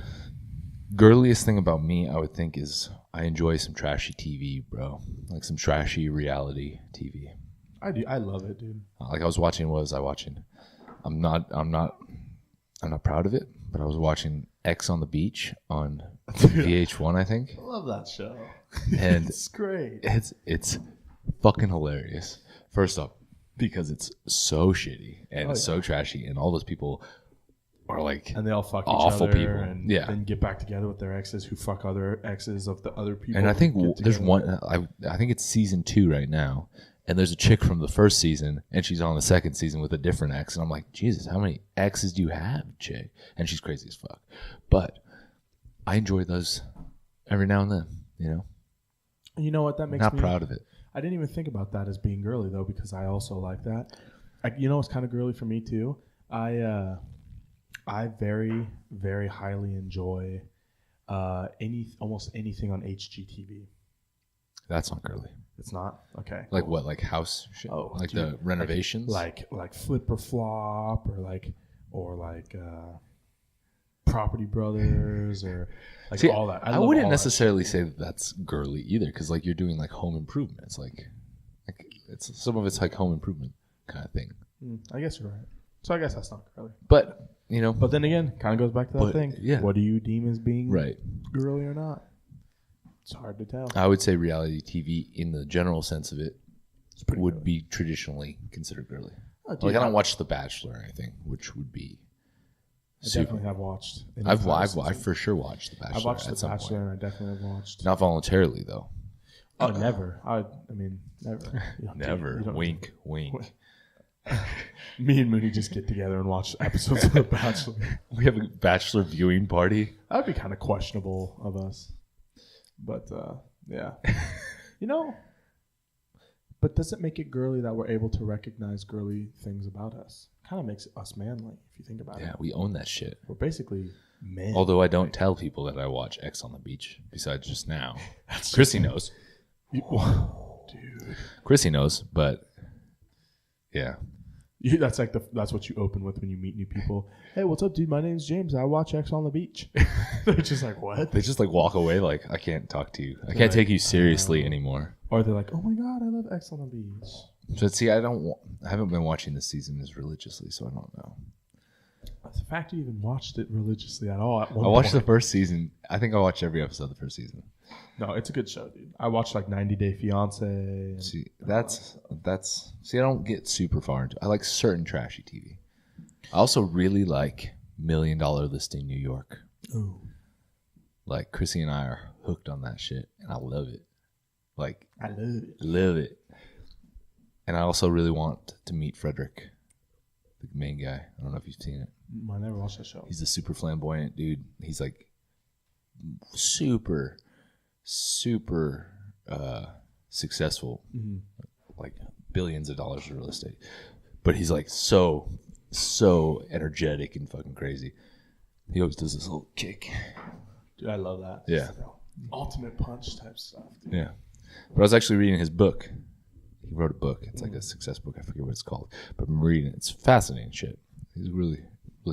Girliest thing about me, I would think, is I enjoy some trashy TV, bro. Like some trashy reality TV. I do. I love it, dude. Like I was watching. What was I watching? I'm not proud of it, but I was watching X on the Beach on VH1, I think. I love that show. And It's great. it's fucking hilarious. First off, because it's so shitty and it's so trashy, and all those people are like And they all fuck each awful other people. and Yeah. then get back together with their exes who fuck other exes of the other people. And I think who get there's together. one. I think it's season 2 right now, and there's a chick from the first season, and she's on the second season with a different ex, and I'm like, Jesus, how many exes do you have, chick? And she's crazy as fuck. But I enjoy those every now and then. You know what? That makes Not me proud of it. I didn't even think about that as being girly though, because I also like that. You know what's kind of girly for me too? I very, very highly enjoy almost anything on HGTV. That's not girly. It's not? Okay. Like what? Like house shit? Oh, like dude, the renovations? Like Flip or Flop or like Property Brothers or like See, all that. I love wouldn't all that necessarily say that that's girly either, because like you're doing like home improvement. It's like it's some of it's like home improvement kind of thing. I guess you're right. So I guess that's not girly. But But then again, kind of goes back to that But, thing. yeah. What do you deem as being right. girly or not? It's hard to tell. I would say reality TV in the general sense of it would be traditionally considered girly. Oh, dude, Like I don't watch The Bachelor or anything, which would be. I definitely have watched. I've for sure watched The Bachelor. I watched at The some Bachelor, point. and I definitely have watched. Not voluntarily though. Oh, never. I mean, never. Never. Wink, wink. Me and Mooney just get together and watch episodes of The Bachelor. We have a Bachelor viewing party. That would be kind of questionable of us. But, yeah. But does it make it girly that we're able to recognize girly things about us? Kind of makes us manly, if you think about it. Yeah, we own that shit. We're basically men. Although I don't tell people that I watch X on the Beach, besides just now. Chrissy knows. Dude. Chrissy knows, but yeah. That's what you open with when you meet new people. Hey, what's up, dude? My name's James. I watch X on the Beach. They're just like, what? They just like walk away like, I can't talk to you. I can't take you seriously anymore. Or they're like, oh my God, I love X on the Beach. But see, I haven't been watching this season as religiously, so I don't know. The fact you even watched it religiously at all. I watched the first season. I think I watched every episode of the first season. No, it's a good show, dude. I watched like 90 Day Fiance. See, see, I don't get super far into. I like certain trashy TV. I also really like $1 Million Listing New York. Ooh. Like Chrissy and I are hooked on that shit, and I love it. Like I love it. Love it. And I also really want to meet Frederick, the main guy. I don't know if you've seen it. I never watched that show. He's a super flamboyant dude. He's like super successful, like billions of dollars in real estate. But he's like so energetic and fucking crazy. He always does this little kick. Dude, I love that. Yeah. Ultimate punch type stuff. Dude. Yeah. But I was actually reading his book. He wrote a book. It's like a success book. I forget what it's called. But I'm reading it. It's fascinating shit. He's really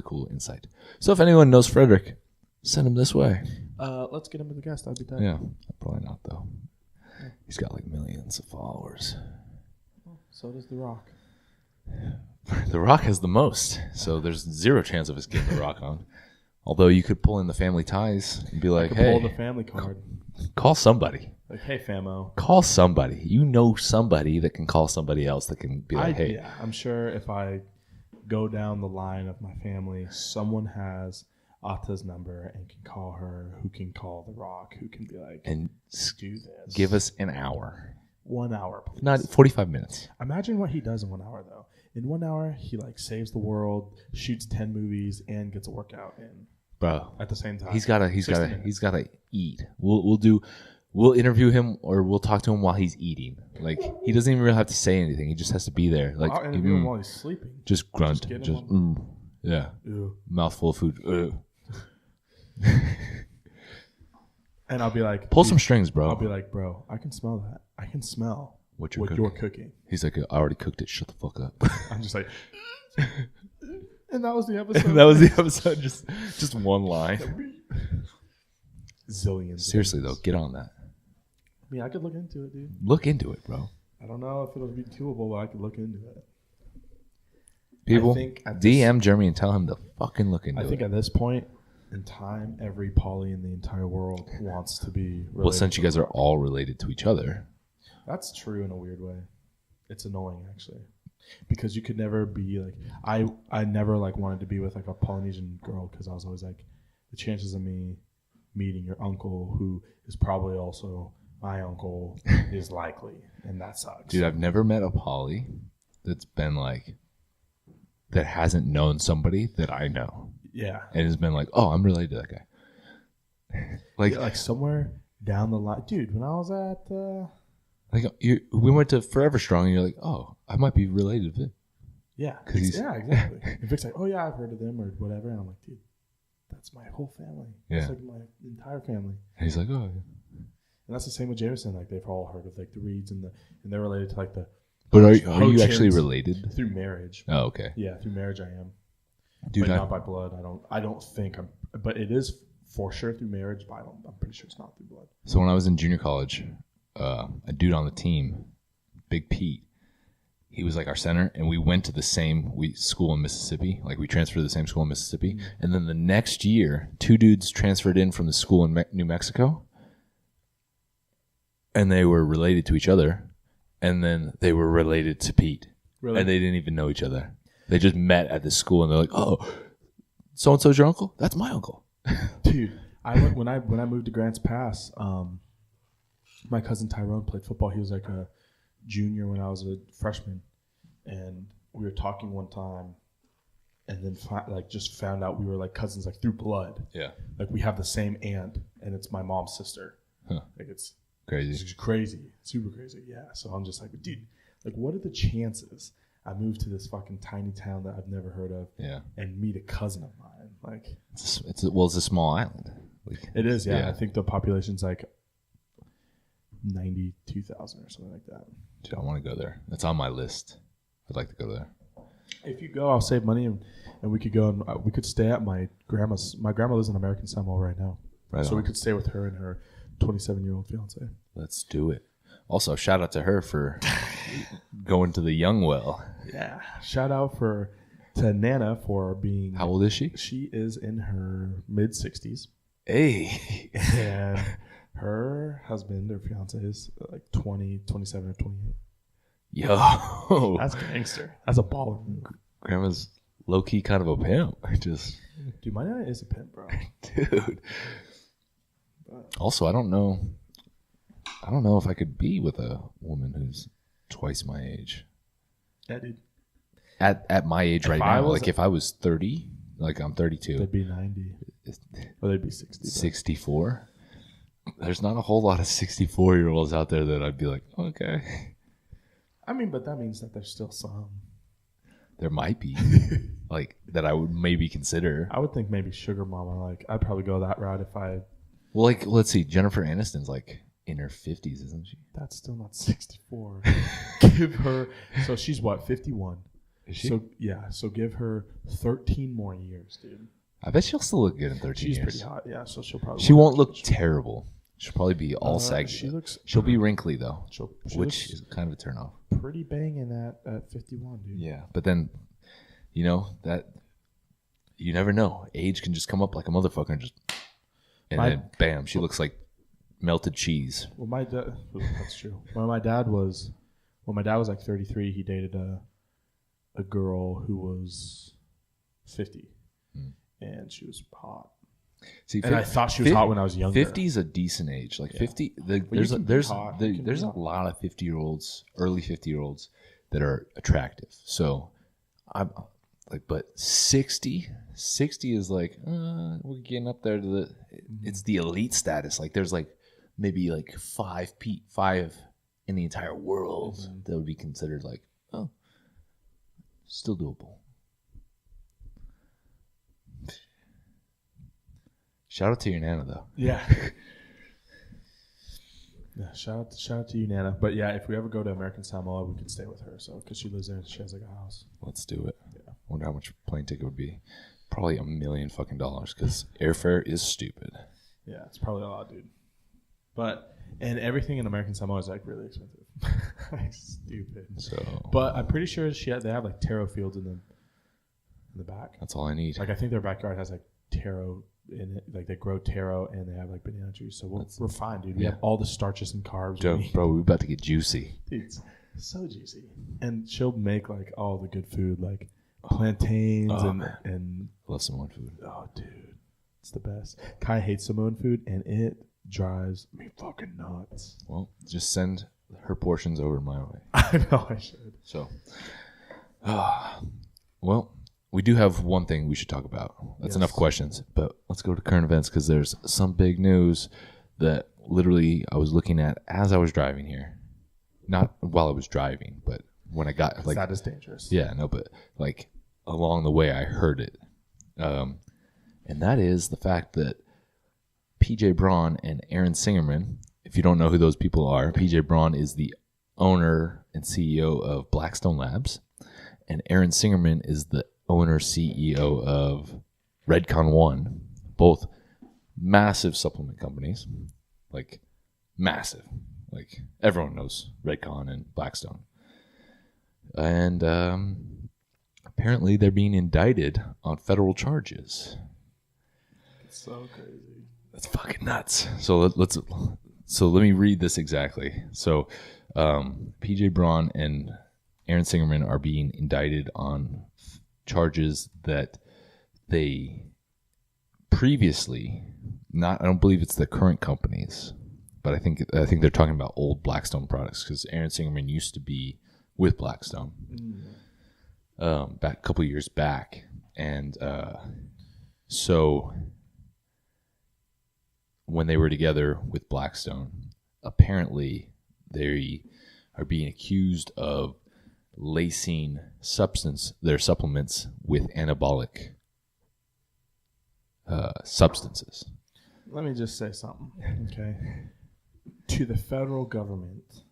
cool insight. So if anyone knows Frederick, send him this way. Let's get him as a guest. That'd be tight. Yeah. Probably not, though. Yeah. He's got like millions of followers. So does The Rock. The Rock has the most. So there's zero chance of us getting The Rock on. Although you could pull in the family ties and be like, hey. Pull the family card. Call somebody. Like, hey, famo. Call somebody. You know somebody that can call somebody else that can be like, hey. Yeah, I'm sure if I go down the line of my family, someone has Ata's number and can call her, who can call The Rock, who can be like, and do this. Give us an hour. 1 hour, please. Not 45 minutes. Imagine what he does in 1 hour, though. In 1 hour, he like saves the world, shoots 10 movies, and gets a workout in. Bro, at the same time, he's gotta eat. We'll interview him or we'll talk to him while he's eating. Like he doesn't even really have to say anything. He just has to be there. Like I'll interview him while he's sleeping. Just grunt. Just yeah. Ew. Mouthful of food. And I'll be like, pull some strings, bro. I'll be like, bro, I can smell that. I can smell what you're cooking. He's like, I already cooked it. Shut the fuck up. I'm just like. And that was the episode. That was the episode. Just one line. Zillions. Seriously though, get on that. I mean, I could look into it, dude. Look into it, bro. I don't know if it'll be doable, but I could look into it. People, DM Jeremy and tell him to fucking look into it. I think at this point in time, every poly in the entire world wants to be related. Well, since you guys are all related to each other. That's true in a weird way. It's annoying, actually. Because you could never be like I never like wanted to be with like a Polynesian girl because I was always like the chances of me meeting your uncle who is probably also my uncle is likely, and that sucks. Dude, I've never met a poly that's been like that hasn't known somebody that I know. Yeah, and has been like, oh, I'm related to that guy. like somewhere down the line, dude. When I was at. We went to Forever Strong, and you're like, oh, I might be related to him. Yeah, exactly. And Vic's like, oh yeah, I've heard of them or whatever, and I'm like, dude, that's my whole family. That's like my entire family. And he's like, oh, yeah. And that's the same with Jameson. Like they've all heard of like the Reeds and they're related to like the. But are you actually related through marriage? Oh, okay. Yeah, through marriage I am. Dude, but not by blood. I don't think I'm. But it is for sure through marriage. But I'm pretty sure it's not through blood. So when I was in junior college. A dude on the team, Big Pete, he was like our center, and we went to the same school in Mississippi. Like we transferred to the same school in Mississippi, and then the next year, 2 dudes transferred in from the school in New Mexico, and they were related to each other, and then they were related to Pete. Really? And they didn't even know each other. They just met at this school, and they're like, "Oh, so and so's your uncle? That's my uncle." Dude, when I moved to Grants Pass, my cousin Tyrone played football. He was like a junior when I was a freshman, and we were talking one time, and then just found out we were like cousins, like through blood. Yeah, like we have the same aunt, and it's my mom's sister. huh. Like it's Crazy. crazy, super crazy. Yeah. So I'm just like, dude, like what are the chances I moved to this fucking tiny town that I've never heard of, Yeah, and meet a cousin of mine? Like it's a small island. Like, it is. Yeah. Yeah. I think the population's like 92,000 or something like that. dude, I want to go there. It's on my list. I'd like to go there. If you go, I'll save money, and we could go and we could stay at my grandma's. My grandma lives in American Samoa right now, Right so on. we could stay with her and her 27-year-old fiance. Let's do it. Also, shout out to her for going to the young well. Yeah. Shout out to Nana for being. How old is she? She is in her mid 60s, Hey. and her husband or fiance is like 27 or 28. Yo. That's gangster. That's a baller move. Grandma's low key kind of a pimp. Just, Dude, my Nana is a pimp, bro. dude. Also, I don't know if I could be with a woman who's twice my age. Yeah, dude. At my age right I now, was like if I was 30, like I'm 32, They'd be 90. Or they'd be 60. 64. There's not a whole lot of 64-year-olds out there that I'd be like, okay. I mean, but that means that there's still some. There might be, like, that I would maybe consider. I would think maybe Sugar Mama. Like, I'd probably go that route if I. Well, like, let's see. Jennifer Aniston's, like, in her 50s, isn't she? That's still not 64. Give her. So she's what, 51? Is she? So, yeah. So give her 13 more years, dude. I bet she'll still look good in 13 She's years. pretty hot. Yeah. So she'll probably. She won't look terrible. She'll probably be all saggy. She'll be wrinkly, though, She which looks is kind of a turnoff. pretty banging at 51, dude. Yeah, but then, you know, that you never know. Age can just come up like a motherfucker and just, and then bam, she looks like melted cheese. Well, my dad. That's true. When my dad was like 33, he dated a girl who was 50, and she was hot. See, And I thought she was hot when I was younger. 50 is a decent age. Like 50, you there's can be hot. You can there's be a hot. lot of 50-year-olds, early 50-year-olds that are attractive. So I'm like, but 60 is like we're getting up there to the. It's the elite status. Like there's like maybe like five in the entire world that would be considered like still doable. Shout out to your Nana though. Yeah. Yeah, shout out to you, Nana. But yeah, if we ever go to American Samoa, we could stay with her. So because she lives there, and she has like a house. Let's do it. Yeah. Wonder how much a plane ticket would be. Probably $1 million fucking dollars because airfare is stupid. Yeah, it's probably a lot, dude. But and everything in American Samoa is like really expensive. Like stupid. So, But I'm pretty sure they have like taro fields in the back. that's all I need. Like I think their backyard has like taro in it. Like they grow taro and they have like banana trees. So we're fine, dude. We yeah. have all the starches and carbs. Joe, we need. bro, we're about to get juicy. Dude, it's so juicy. And she'll make like all the good food, like plantains man. and Love Samoan food. oh, dude, it's the best. Kai hates Samoan food, and it drives me fucking nuts. Well, just send her portions over my way. I know I should. So, well, we do have one thing we should talk about. That's enough questions, but let's go to current events because there's some big news that literally I was looking at as I was driving here. Not while I was driving, but when I got like That is dangerous. yeah, no, but like along the way I heard it, and that is the fact that PJ Braun and Aaron Singerman. If you don't know who those people are, PJ Braun is the owner and CEO of Blackstone Labs, and Aaron Singerman is the owner CEO of Redcon One, both massive supplement companies, like massive. Like everyone knows Redcon and Blackstone. And apparently they're being indicted on federal charges. It's so crazy. That's fucking nuts. So let's So let me read this exactly. So PJ Braun and Aaron Singerman are being indicted on charges that they previously, I don't believe it's the current companies, but I think they're talking about old Blackstone products, because Aaron Singerman used to be with Blackstone back a couple years back, and so when they were together with Blackstone, apparently they are being accused of lacing their supplements with anabolic substances. Let me just say something, okay? To the federal government,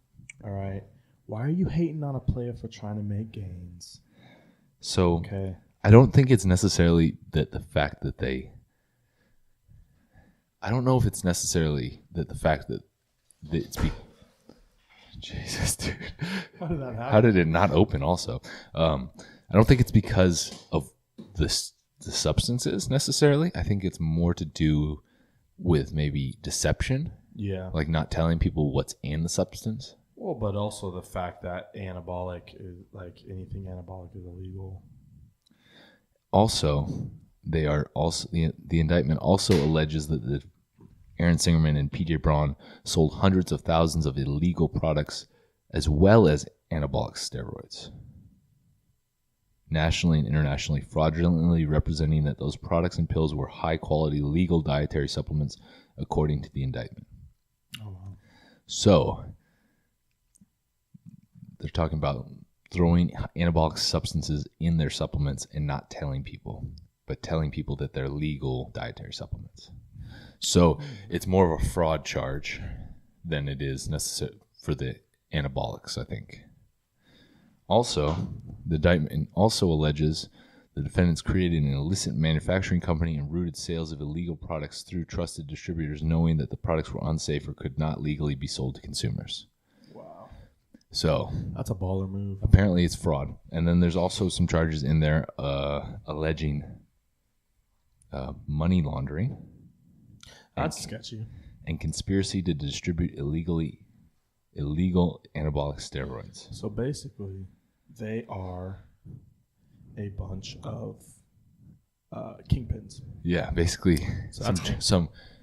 all right? Why are you hating on a player for trying to make gains? So Okay. I don't think it's necessarily that the fact that I don't know if it's necessarily that the fact that it's Jesus, dude. How did that happen? How did it not open also? I don't think it's because of the substances necessarily. I think it's more to do with maybe deception. Yeah. Like not telling people what's in the substance. Well, but also the fact that anything anabolic is illegal. Also, they are also the indictment also alleges that Aaron Singerman and PJ Braun sold hundreds of thousands of illegal products as well as anabolic steroids, nationally and internationally, fraudulently representing that those products and pills were high-quality legal dietary supplements, according to the indictment. Oh, wow. So they're talking about throwing anabolic substances in their supplements and not telling people, but telling people that they're legal dietary supplements. So it's more of a fraud charge than it is necessary for the anabolics, I think. Also, the indictment also alleges the defendants created an illicit manufacturing company and routed sales of illegal products through trusted distributors, knowing that the products were unsafe or could not legally be sold to consumers. Wow. So That's a baller move. apparently it's fraud. And then there's also some charges in there alleging money laundering. That's sketchy. And conspiracy to distribute illegal anabolic steroids. So basically, they are a bunch of kingpins. Yeah, basically So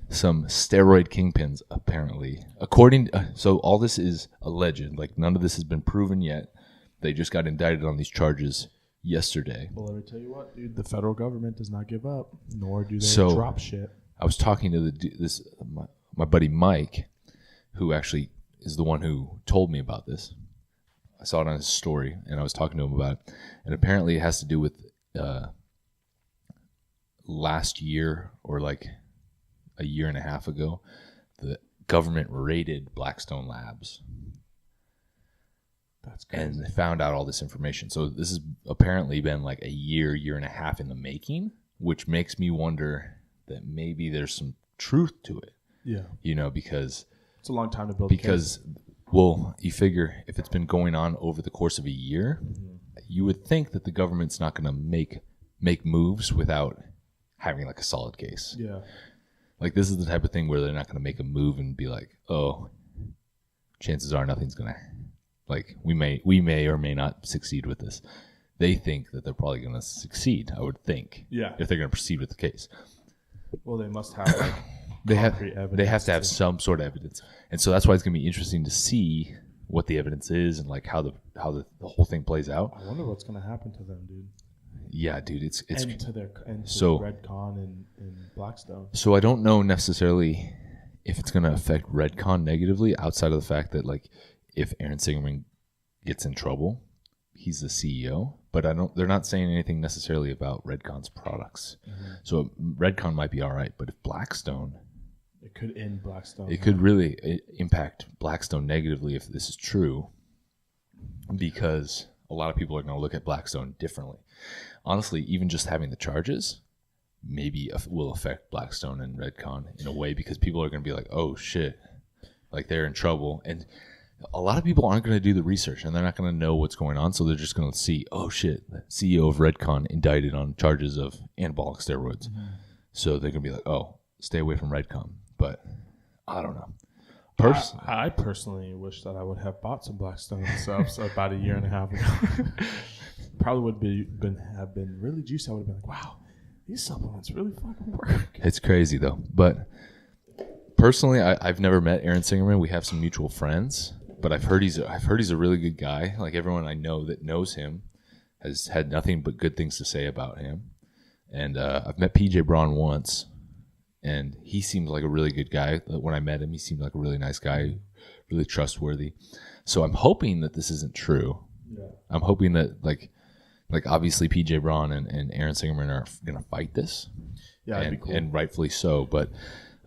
some steroid kingpins apparently. According so all this is alleged. Like none of this has been proven yet. They just got indicted on these charges yesterday. Well, let me tell you what, dude. The federal government does not give up, nor do they So- drop shit. I was talking to my buddy Mike, who actually is the one who told me about this. I saw it on his story, and I was talking to him about it. And apparently it has to do with last year or like a year and a half ago, the government raided Blackstone Labs. That's crazy. And they found out all this information. So this has apparently been like a year and a half in the making, which makes me wonder that maybe there's some truth to it. Yeah. You know, because It's a long time to build a case. well, you figure if it's been going on over the course of a year, you would think that the government's not going to make moves without having like a solid case. Yeah. Like this is the type of thing where they're not going to make a move and be like, oh, chances are nothing's going to, like we may or may not succeed with this. They think that they're probably going to succeed, I would think. Yeah. If they're going to proceed with the case. Well, they must have like They concrete evidence. They have to have some sort of evidence, and so that's why it's going to be interesting to see what the evidence is and like how the whole thing plays out. I wonder what's going to happen to them, dude. Yeah, dude, it's And to so- Redcon and Blackstone. so I don't know necessarily if it's going to affect Redcon negatively, outside of the fact that like if Aaron Singerman gets in trouble, he's the CEO. But they're not saying anything necessarily about Redcon's products. Mm-hmm. So Redcon might be all right, but if Blackstone, It could end Blackstone. it could really impact Blackstone negatively if this is true, because a lot of people are going to look at Blackstone differently. Honestly, even just having the charges maybe will affect Blackstone and Redcon in a way, because people are going to be like, oh shit, like they're in trouble. And a lot of people aren't going to do the research, and they're not going to know what's going on, so they're just going to see, oh shit, the CEO of Redcon indicted on charges of anabolic steroids. So they're going to be like, oh, stay away from Redcon. But I don't know. I personally wish that I would have bought some Blackstone subs about a year and a half ago. Probably would have been really juicy. I would have been like, wow, these supplements really fucking work. It's crazy though. But personally, I've never met Aaron Singerman. We have some mutual friends, but I've heard he's a really good guy. Like everyone I know that knows him has had nothing but good things to say about him. And I've met PJ Braun once. And he seems like a really good guy. When I met him, he seemed like a really nice guy, really trustworthy. So I'm hoping that this isn't true. Yeah. I'm hoping that like obviously PJ Braun and Aaron Singerman are going to fight this. Yeah, that'd be cool. And rightfully so. But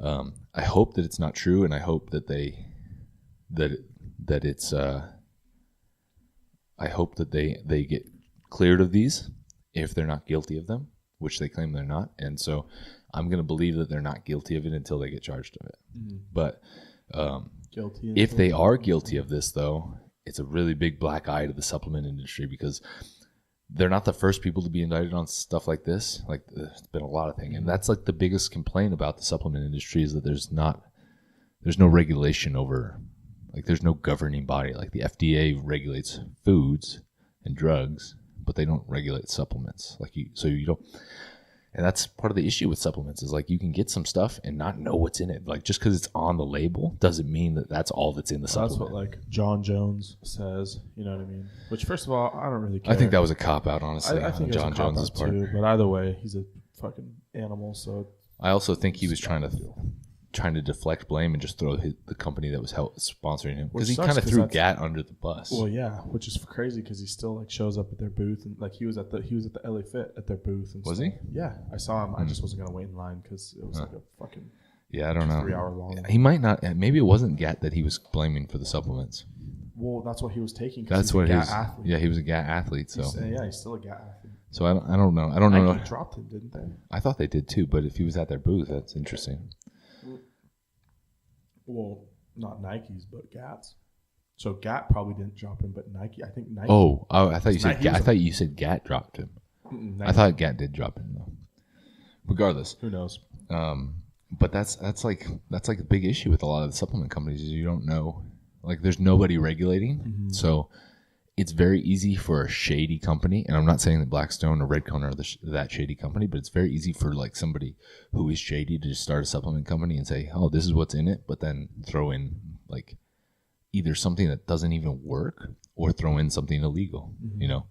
I hope that it's not true, and I hope that I hope that they get cleared of these if they're not guilty of them, which they claim they're not. And so I'm going to believe that they're not guilty of it until they get charged of it. Mm-hmm. But if they are guilty of this, though, it's a really big black eye to the supplement industry because they're not the first people to be indicted on stuff like this. Like, there's been a lot of things. And that's like the biggest complaint about the supplement industry is that there's no regulation over, like there's no governing body. Like the FDA regulates foods and drugs, but they don't regulate supplements. So you don't. And that's part of the issue with supplements is like you can get some stuff and not know what's in it. Like just because it's on the label doesn't mean that that's all that's in the supplement. That's what like John Jones says. You know what I mean? Which first of all, I don't really care. I think that was a cop out, honestly. I think John Jones's part. Too, but either way, he's a fucking animal. So I also think he was trying to deflect blame and just throw the company that was sponsoring him because he kind of threw GAT under the bus. Well, yeah, which is crazy because he still like shows up at their booth and like he was at the LA Fit at their booth. And was stuff. he? Yeah, I saw him. I just wasn't gonna wait in line because it was like a fucking I don't know 3 hour long. He might not. Maybe it wasn't GAT that he was blaming for the supplements. Well, that's what he was taking. That's what he was. Athlete. Yeah, he was a GAT athlete. So he's still a GAT athlete. So I don't know. I don't know. Nike dropped him, didn't they? I thought they did too, but if he was at their booth, that's interesting. Well, not Nikes, but GATs. So GAT probably didn't drop him, but Nike. I think Nike. Oh, I thought you said. I thought you said GAT dropped him. I thought GAT did drop him though. Regardless, who knows? But that's like a big issue with a lot of the supplement companies is you don't know. Like, there's nobody regulating, so it's very easy for a shady company. And I'm not saying that Blackstone or Redcone are that shady company, but it's very easy for like somebody who is shady to just start a supplement company and say, "Oh, this is what's in it," but then throw in like either something that doesn't even work or throw in something illegal, you know.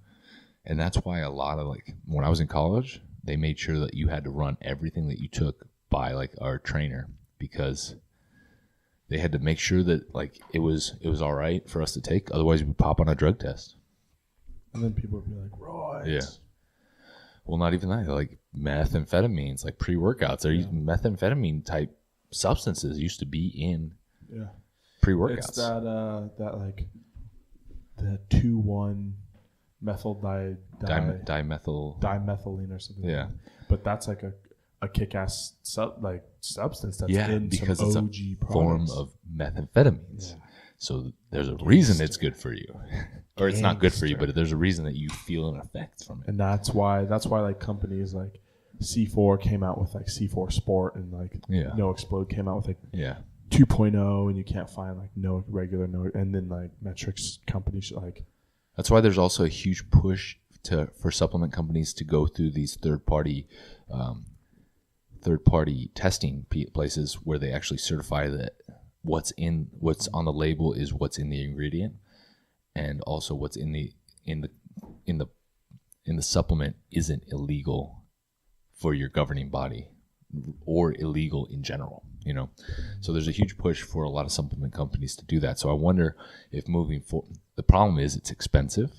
And that's why a lot of like when I was in college, they made sure that you had to run everything that you took by like our trainer because they had to make sure that like it was all right for us to take. Otherwise, we'd pop on a drug test. And then people would be like, right. Yeah. Well, not even that. Like methamphetamines, like pre-workouts. They're using methamphetamine type substances used to be in pre-workouts. It's that like the 2,1 methyl dimethylene or something. Yeah. But that's like a kick-ass substance that's in because some it's OG a products. form of methamphetamines. Yeah. So there's a reason it's good for you. Or it's not good for you, but there's a reason that you feel an effect from it. And that's why like companies like C4 came out with like C4 Sport and like No Explode came out with like 2.0 and you can't find like no regular and then like metrics companies like that's why there's also a huge push for supplement companies to go through these third party testing places where they actually certify that what's on the label is what's in the ingredient, and also what's in the supplement isn't illegal for your governing body or illegal in general, you know. So there's a huge push for a lot of supplement companies to do that. So I wonder if moving forward, the problem is it's expensive,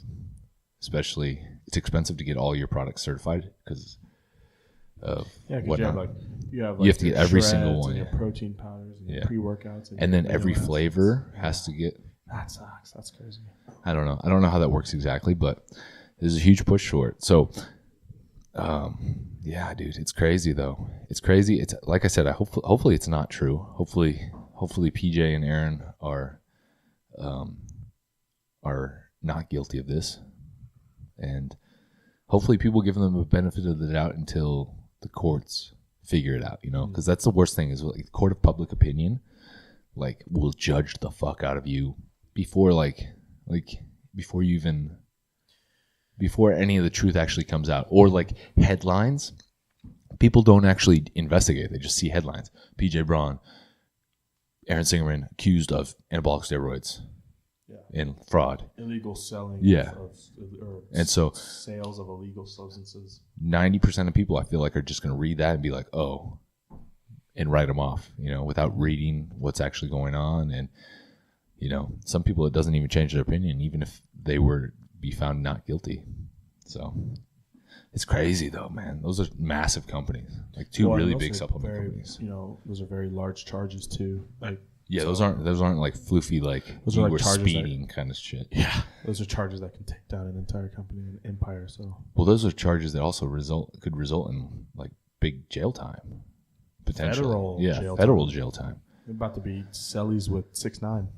especially it's expensive to get all your products certified because of whatnot. You have to get every single one. Your protein powders and your pre-workouts. And then every flavor has to get. That sucks. That's crazy. I don't know how that works exactly, but there's a huge push for it. So, yeah, dude, it's crazy though. It's crazy. It's like I said. Hopefully it's not true. Hopefully PJ and Aaron are not guilty of this, and hopefully people give them a benefit of the doubt until the courts figure it out, you know, because that's the worst thing is like the court of public opinion. like will judge the fuck out of you before before you even before any of the truth actually comes out, or like headlines. People don't actually investigate; they just see headlines. PJ Braun, Aaron Singerman accused of anabolic steroids and fraud, illegal selling, and so sales of illegal substances. 90% of people, I feel like, are just going to read that and be like, "Oh," and write them off, without reading what's actually going on. And some people, it doesn't even change their opinion, even if they were to be found not guilty. So it's crazy, though, man. Those are massive companies, like two really big supplement companies. Those are very large charges too. Those aren't like floofy those you are like were charges speeding kind of shit. Yeah, those are charges that can take down an entire company and empire. So those are charges that also could result in like big jail time, potentially. Federal jail time. They're about to be cellies with 6ix9ine.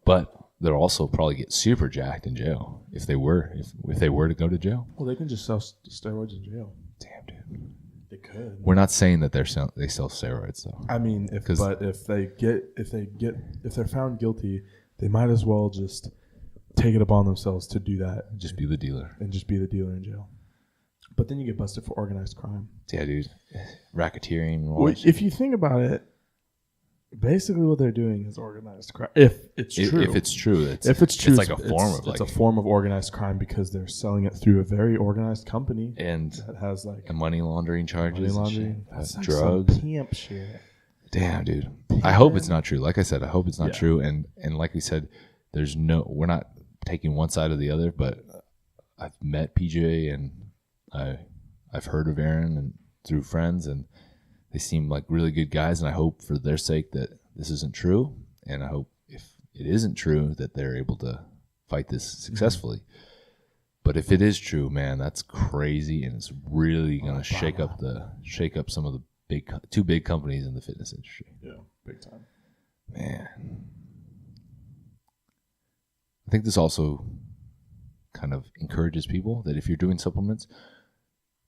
But they'll also probably get super jacked in jail if they were to go to jail. Well, they can just sell steroids in jail. Damn, dude. They could. We're not saying that they sell steroids, though. I mean, if they're found guilty, they might as well just take it upon themselves to do that. Just be the dealer. And just be the dealer in jail. But then you get busted for organized crime. Yeah, dude. Racketeering. Well, if you think about it, basically what they're doing is organized crime. If it's true. If it's true. It's like a form of It's a form of organized crime because they're selling it through a very organized company. And that has like money laundering charges. That's like drugs. Some pimp shit. Damn, dude. I hope it's not true. Like I said, I hope it's not true. And like we said, we're not taking one side or the other, but I've met PJ and I've heard of Aaron and through friends, and they seem like really good guys, and I hope for their sake that this isn't true, and I hope if it isn't true that they're able to fight this successfully. Mm-hmm. But if it is true, man, that's crazy, and it's really going to shake up some of the two big companies in the fitness industry. Yeah, big time. Man. I think this also kind of encourages people that if you're doing supplements,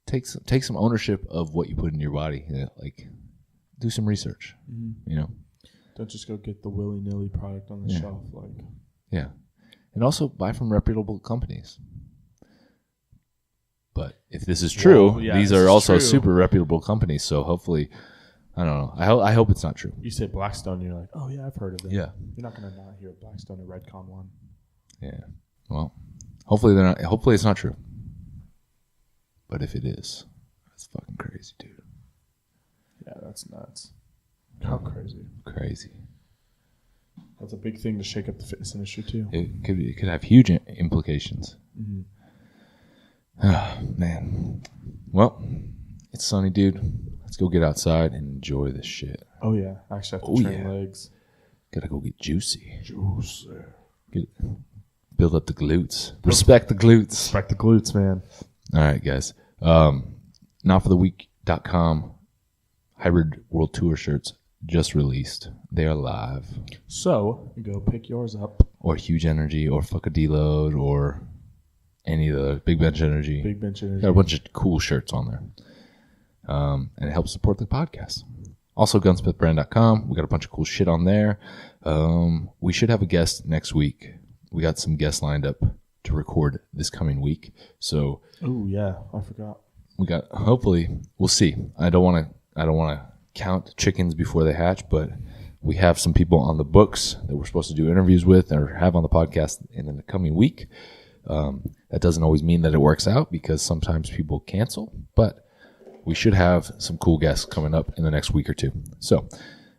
take some ownership of what you put in your body. Like, do some research. Mm-hmm. Don't just go get the willy-nilly product on the shelf. Yeah, and also buy from reputable companies. But if this is true, these are also super reputable companies. So hopefully, I don't know. I hope it's not true. You say Blackstone, you're like, oh yeah, I've heard of them. Yeah, you're not gonna not hear Blackstone or Redcon one. Yeah. Well, hopefully they're not. Hopefully it's not true. But if it is, that's fucking crazy, dude. Yeah, that's nuts. How crazy. Crazy. That's a big thing to shake up the fitness industry, too. It could have huge implications. Mm-hmm. Oh, man. Well, it's sunny, dude. Let's go get outside and enjoy this shit. Oh, yeah. I actually have to train legs. Gotta go get juicy. Juicy. Build up the glutes. Respect the glutes. Respect the glutes, man. All right, guys. Notfortheweek.com Hybrid World Tour shirts just released. They are live. So, go pick yours up. Or Huge Energy, or Fuck a Deload, or any of the Big Bench Energy. Big Bench Energy. Got a bunch of cool shirts on there. And it helps support the podcast. Also, GUNSMITHbrand.com. We got a bunch of cool shit on there. We should have a guest next week. We got some guests lined up to record this coming week. So, oh yeah, I forgot. We got, hopefully, we'll see. I don't want to count chickens before they hatch, but we have some people on the books that we're supposed to do interviews with or have on the podcast in the coming week. That doesn't always mean that it works out because sometimes people cancel, but we should have some cool guests coming up in the next week or two. So,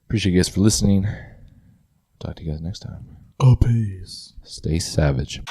appreciate you guys for listening. Talk to you guys next time. Peace. Stay savage.